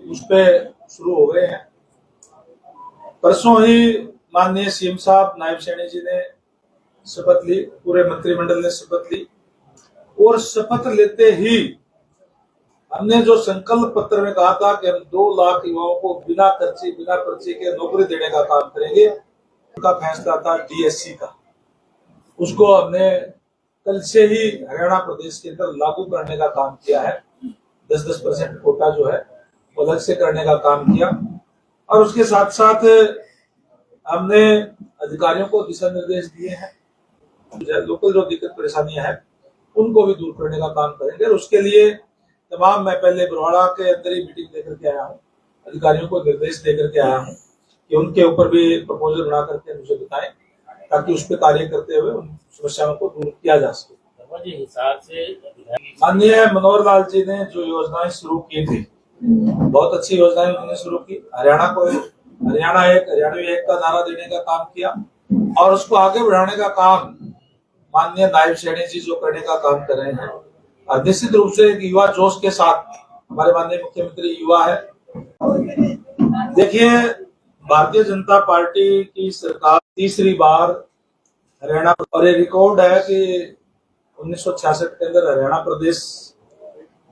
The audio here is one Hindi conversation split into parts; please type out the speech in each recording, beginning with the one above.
उस पे शुरू हो गए हैं। परसों ही माननीय सीएम साहब नायब सैनी जी ने शपथ ली, पूरे मंत्रिमंडल ने शपथ ली और शपथ लेते ही हमने जो संकल्प पत्र में कहा था कि हम 2 लाख युवाओं को बिना खर्ची बिना पर्ची के नौकरी देने का काम करेंगे, उनका फैसला था डीएससी का। उसको हमने कल से ही हरियाणा प्रदेश के अंदर लागू करने का काम किया है। 10% कोटा जो है वो अलग से करने का काम किया और उसके साथ साथ हमने अधिकारियों को दिशा निर्देश दिए हैं। लोकल जो दिक्कत परेशानियां हैं उनको भी दूर करने का काम करेंगे और उसके लिए तमाम मैं पहले बरवाड़ा के अंदर ही मीटिंग लेकर के आया हूँ, अधिकारियों को निर्देश देकर के आया हूँ कि उनके ऊपर भी प्रपोजल बना करके मुझे बताएं ताकि उस पर कार्य करते हुए उन समस्याओं को दूर किया जा सके। माननीय मनोहर लाल जी ने जो योजनाएं शुरू की थी, बहुत अच्छी योजनाएं उन्होंने शुरू की। हरियाणा एक हरियाणवी एक का नारा देने का काम किया और उसको आगे बढ़ाने का काम माननीय नायब सैनी जी जो करने का काम कर रहे हैं। और निश्चित रूप से एक युवा जोश के साथ हमारे माननीय मुख्यमंत्री युवा है। देखिए, भारतीय जनता पार्टी की सरकार तीसरी बार हरियाणा, और ये रिकॉर्ड है कि 1966 के अंदर हरियाणा प्रदेश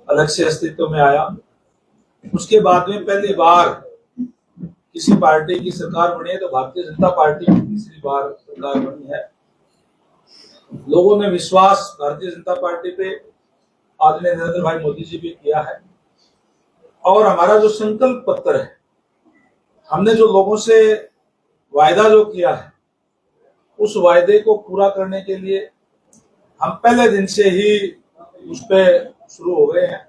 अलग से अस्तित्व में आया। उसके बाद में पहली बार किसी पार्टी की सरकार बनी है तो भारतीय जनता पार्टी की तीसरी बार सरकार बनी है। लोगों ने विश्वास भारतीय जनता पार्टी पे आदरणीय नरेंद्र भाई मोदी जी भी किया है और हमारा जो संकल्प पत्र है, हमने जो लोगों से वायदा जो किया है उस वायदे को पूरा करने के लिए हम पहले दिन से ही उस पे शुरू हो गए हैं।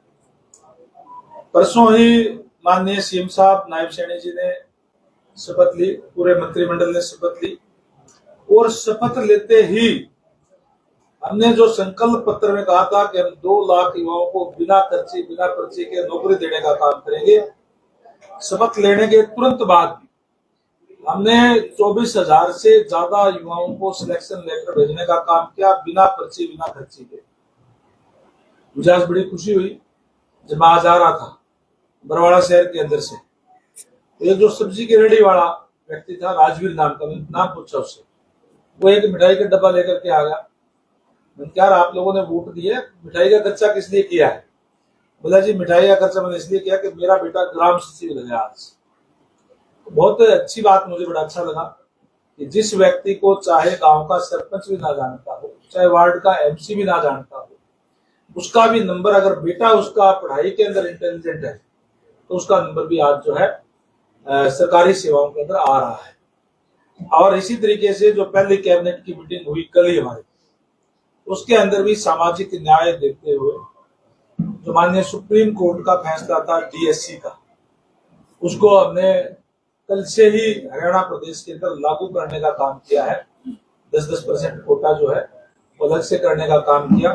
परसों ही माननीय सीएम साहब नायब सैनी जी ने शपथ ली, पूरे मंत्रिमंडल ने शपथ ली और शपथ लेते ही हमने जो संकल्प पत्र में कहा था कि हम 2 लाख युवाओं को बिना खर्ची बिना पर्ची के नौकरी देने का काम करेंगे, शपथ लेने के तुरंत बाद हमने 24,000 से ज्यादा युवाओं को सिलेक्शन लेटर भेजने का काम किया बिना पर्ची बिना खर्ची के। मुझे आज बड़ी खुशी हुई जब मैं आज आ रहा था बरवाड़ा शहर के अंदर से, एक जो सब्जी की रेडी वाला व्यक्ति था, राजवीर नाम का, मैंने नाम पूछा उससे, वो एक मिठाई का डब्बा लेकर के आ गया। मैंने कहा, आप लोगों ने वोट दिए, मिठाई का खर्चा किस लिए किया है? बोला जी, मिठाई का खर्चा मैंने इसलिए किया कि मेरा बेटा ग्राम सचिव लगे आज। बहुत अच्छी बात, मुझे बड़ा अच्छा लगा कि जिस व्यक्ति को चाहे गांव का सरपंच भी ना जानता हो, चाहे वार्ड का एमसी भी ना जानता हो, उसका भी नंबर, अगर बेटा उसका पढ़ाई के अंदर इंटेलिजेंट है तो उसका नंबर भी आज जो है सरकारी सेवाओं के अंदर आ रहा है। और इसी तरीके से जो पहली कैबिनेट की मीटिंग हुई कल ही हमारी, उसके अंदर भी सामाजिक न्याय देखते हुए जो माननीय सुप्रीम कोर्ट का फैसला था डीएससी का, उसको हमने कल से ही हरियाणा प्रदेश के अंदर लागू करने का काम किया है। 10% कोटा जो है वो अलग से करने का काम किया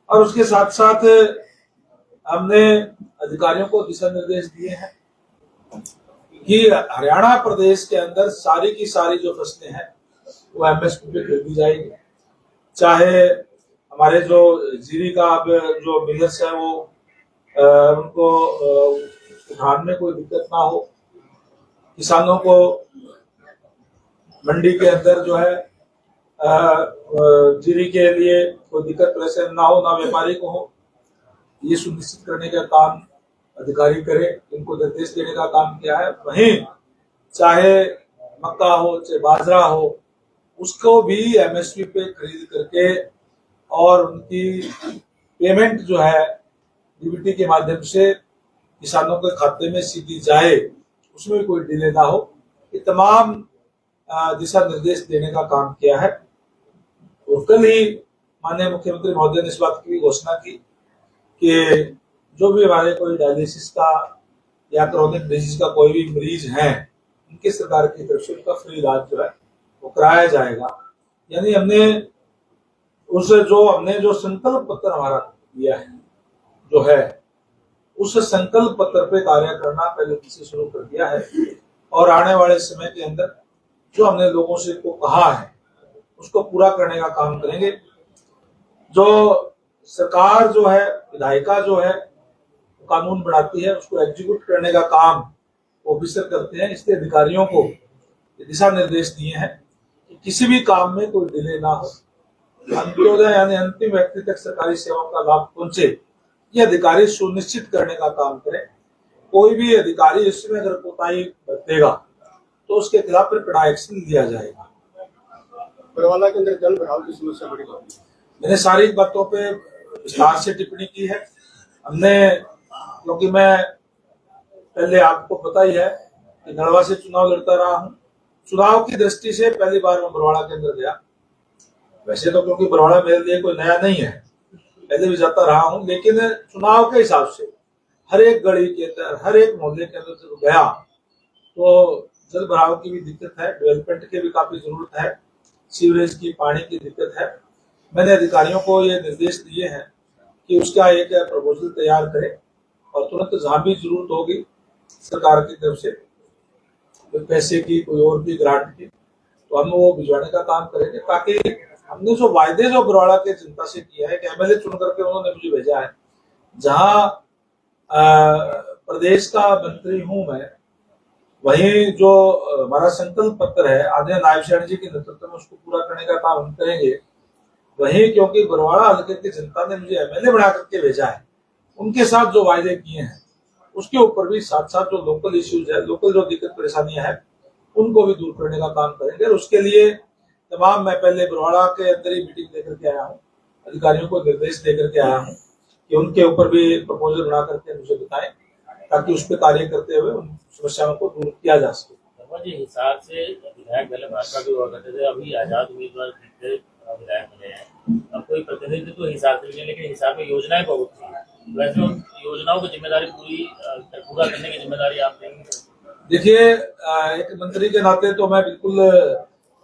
और उसके साथ साथ हमने अधिकारियों को दिशा निर्देश दिए हैं कि हरियाणा प्रदेश के अंदर सारी की सारी जो फसलें हैं वो एमएसपी पे खरीदी जाएगी। चाहे हमारे जो जीरी का अब जो मिलर्स है वो उनको उठाने में कोई दिक्कत ना हो, किसानों को मंडी के अंदर जो है जीरी के लिए कोई दिक्कत परेशानी ना हो, ना व्यापारी को हो, ये सुनिश्चित करने का काम अधिकारी करे, इनको निर्देश देने का काम किया है। वहीं चाहे मक्का हो चाहे बाजरा हो, उसको भी एमएसपी पे खरीद करके और उनकी पेमेंट जो है डीबीटी के माध्यम से किसानों के खाते में सीधी जाए, उसमें भी कोई डिले ना हो, ये तमाम दिशा निर्देश देने का काम किया है। और कल ही माननीय मुख्यमंत्री महोदय ने इस बात की घोषणा की कि जो भी हमारे कोई डायलिसिस का या क्रोनिक डिजीज का कोई भी मरीज है, उनकी सरकार की तरफ से उनका फ्री इलाज जो है वो कराया जाएगा। यानी हमने जो संकल्प पत्र हमारा दिया है जो है, उस संकल्प पत्र पे कार्य करना पहले से शुरू कर दिया है और आने वाले समय के अंदर जो हमने लोगों से को कहा है उसको पूरा करने का काम करेंगे। जो सरकार जो है, विधायिका जो है, कानून बनाती है, उसको एग्जीक्यूट करने का काम ऑफिसर करते हैं। इसलिए अधिकारियों को दिशा निर्देश दिए हैं कि किसी भी काम में कोई डिले ना हो, अंत्योदय यानी अंतिम व्यक्ति तक सरकारी सेवाओं का लाभ पहुंचे, ये अधिकारी सुनिश्चित करने का काम करें। कोई भी अधिकारी इसमें अगर कोताही बरतेगा तो उसके खिलाफ फिर कड़ा एक्शन लिया जाएगा। बरवाला के अंदर जल भराव की समस्या बड़ी गंभीर है। मैंने सारी बातों पे विस्तार से टिप्पणी की है। हमने, क्योंकि मैं पहले आपको पता ही है कि नड़वा से चुनाव लड़ता रहा हूं, चुनाव की दृष्टि से पहली बार मैं बरवाड़ा के अंदर गया। वैसे तो क्योंकि बरवाड़ा मेरे लिए कोई नया नहीं है, पहले भी जाता रहा हूं, लेकिन चुनाव के हिसाब से हर एक गली के अंदर, हर एक मोहल्ले के अंदर जब गया तो जल भराव की भी दिक्कत है, डेवलपमेंट की भी काफी जरूरत है, सीवरेज की, पानी की दिक्कत है। मैंने अधिकारियों को ये निर्देश दिए हैं कि उसका एक प्रपोजल तैयार करें और तुरंत जहां भी जरूरत होगी सरकार की तरफ से कोई पैसे की, कोई और भी ग्रांट की, तो हम वो भिजवाने का काम करेंगे, ताकि हमने जो वायदे जो बरवाड़ा के जनता से किया है कि एमएलए चुन करके उन्होंने मुझे भेजा है, जहां प्रदेश का मंत्री हूं मैं, वहीं जो हमारा संकल्प पत्र है आदरणीय नायब सैनी जी के नेतृत्व में, उसको पूरा करने का काम हम करेंगे। वहीं क्योंकि बरवाड़ा हल्के की जनता ने मुझे एमएलए बना करके भेजा है, उनके साथ जो वायदे किए हैं उसके ऊपर भी साथ साथ जो लोकल इश्यूज है, लोकल जो दिक्कत परेशानियां हैं, उनको भी दूर करने का काम करेंगे। और उसके लिए तमाम, मैं पहले बरवाड़ा के अंदर ही मीटिंग लेकर के आया हूँ, अधिकारियों को निर्देश देकर के आया हूँ कि उनके ऊपर भी प्रपोजल बना करके मुझे बताएं, ताकि उस पर कार्य करते हुए उन समस्याओं को दूर किया जा सके। हिसार से विधायक पहले भाजपा के हुआ करते थे, अभी आजाद उम्मीदवार विधायक बने हैं। अब कोई प्रतिनिधि तो हिसार से नहीं, लेकिन हिसार में योजनाएं बहुत थी, वैसे उन योजनाओं की जिम्मेदारी पूरा करने की जिम्मेदारी आप देंगे? देखिए, एक मंत्री के नाते तो मैं बिल्कुल,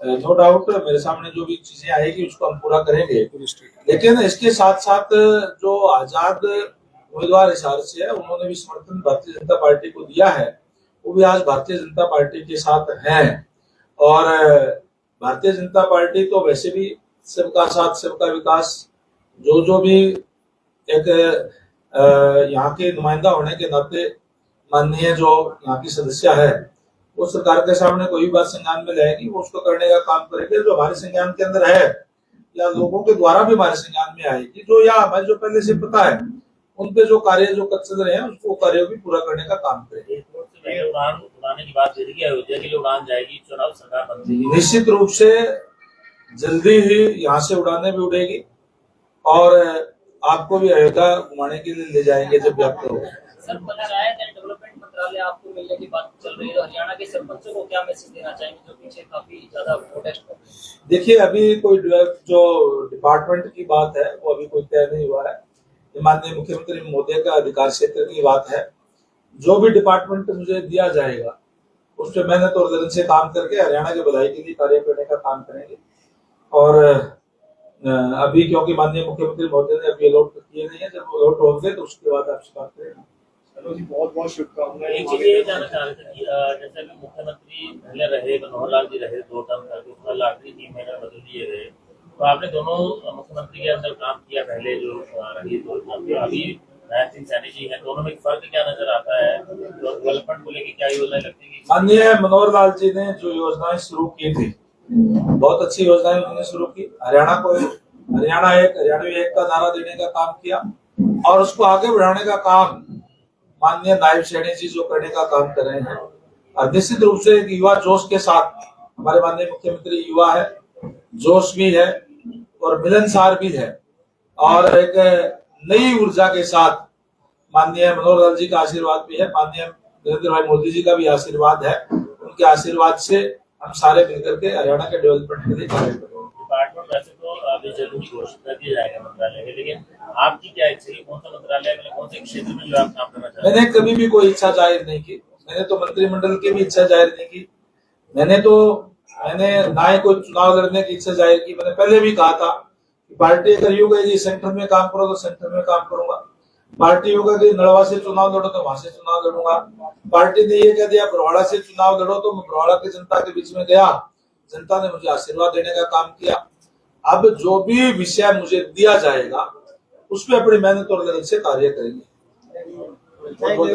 नो डाउट, मेरे सामने जो भी चीजें आएगी उसको हम पूरा करेंगे, लेकिन इसके साथ साथ जो आजाद उम्मीदवार हिसार से है, उन्होंने भी समर्थन भारतीय जनता पार्टी को दिया है, वो भी आज भारतीय जनता पार्टी के साथ हैं। और भारतीय जनता पार्टी तो वैसे भी सबका साथ सबका विकास, जो भी एक यहाँ के नुमाइंदा होने के नाते माननीय जो यहाँ की सदस्य है, वो सरकार के सामने कोई भी बात संज्ञान में लाएगी, वो उसको करने का काम करेंगे। जो हमारे संज्ञान के अंदर है या लोगों के द्वारा भी हमारे संज्ञान में आएगी, जो या हमें जो पहले से पता है, उन पे जो कार्य जो चल रहे हैं उसको कार्य भी पूरा करने का काम करेंगे। उड़ाने की बात की अयोध्या के लिए उड़ान जाएगी, चुनाव सरकार बनती है, निश्चित रूप से जल्दी ही यहाँ से उड़ाने भी उड़ेगी और आपको भी अयोध्या घुमाने के लिए ले जाएंगे जब व्याप्त होगा। सर, पंचायत एंड डेवलपमेंट मंत्रालय आपको मिलने की बात चल रही है, तो हरियाणा के सरपंचों को क्या मैसेज देना चाहेंगे जो पीछे काफी ज्यादा प्रोटेस्ट कर रहे हैं? देखिए, अभी कोई जो डिपार्टमेंट की बात है वो अभी कोई तय नहीं हुआ है, ये माननीय मुख्यमंत्री महोदय का अधिकार क्षेत्र की बात है। जो भी डिपार्टमेंट मुझे दिया जाएगा उस पर मेहनत और लगन से काम करके हरियाणा की भलाई के लिए कार्य करने का काम करेंगे। और अभी क्योंकि माननीय मुख्यमंत्री महोदय ने अभी अलॉट किए नहीं है, जब अलॉट होंगे तो उसके बाद आपसे बात करेंगे। बहुत बहुत शुभकामनाएं। एक चीज ये जानना चाह रहे थे कि जैसे अभी मुख्यमंत्री पहले रहे, मनोहर लाल जी रहे 2 टर्म तक, उसका आखिरी 3 महीने बदल दिए गए, तो आपने दोनों मुख्यमंत्री के अंदर काम किया, पहले जो रही 2 टर्म, अभी नायब सिंह सैनी जी है, दोनों में फर्क क्या नजर आता है? तो डेवलपमेंट को लेकर क्या योजनाएं लगती है? माननीय मनोहर लाल जी ने जो योजनाएं शुरू की थी, बहुत अच्छी योजनाएं उन्होंने शुरू की। हरियाणा एक, हरियाणवी एक का नारा देने का काम किया और उसको आगे बढ़ाने का काम माननीय नायब सैनी जी जो करने का काम कर रहे हैं। और निश्चित रूप से एक युवा जोश के साथ, हमारे माननीय मुख्यमंत्री युवा है, जोश भी है और मिलनसार भी है, और एक नई ऊर्जा के साथ माननीय मनोहर लाल जी का आशीर्वाद भी है, माननीय नरेंद्र भाई मोदी जी का भी आशीर्वाद है। उनके आशीर्वाद से हम सारे मिलकर के हरियाणा के डेवलपमेंट के लिए कार्य करेंगे। डिपार्टमेंट वैसे तो अभी जल्दी घोषित कर दिया जाएगा मंत्रालय के, लेकिन आपकी क्या इच्छा है, कौन सा मंत्रालय में, कौन से क्षेत्र में जो आप काम करना चाहते हैं? मैंने कभी भी कोई इच्छा जाहिर नहीं की, मैंने तो मंत्रिमंडल की भी इच्छा जाहिर नहीं की, मैंने ना ही कोई चुनाव लड़ने की इच्छा जाहिर की। मैंने पहले भी कहा था कि पार्टी अगर यूं कहेगी सेंटर में काम करो तो सेंटर में काम करूंगा, पार्टी यूं कहेगी नड़वा से चुनाव लड़ो तो वहां से चुनाव लड़ूंगा। पार्टी ने ये कह दिया बरवाड़ा से चुनाव लड़ो तो मैं बरवाड़ा की जनता के बीच में गया, जनता ने मुझे आशीर्वाद देने का काम किया। अब जो भी विषय मुझे दिया जाएगा उस पर अपनी मेहनत और लगन से कार्य करेंगे। बहुत बहुत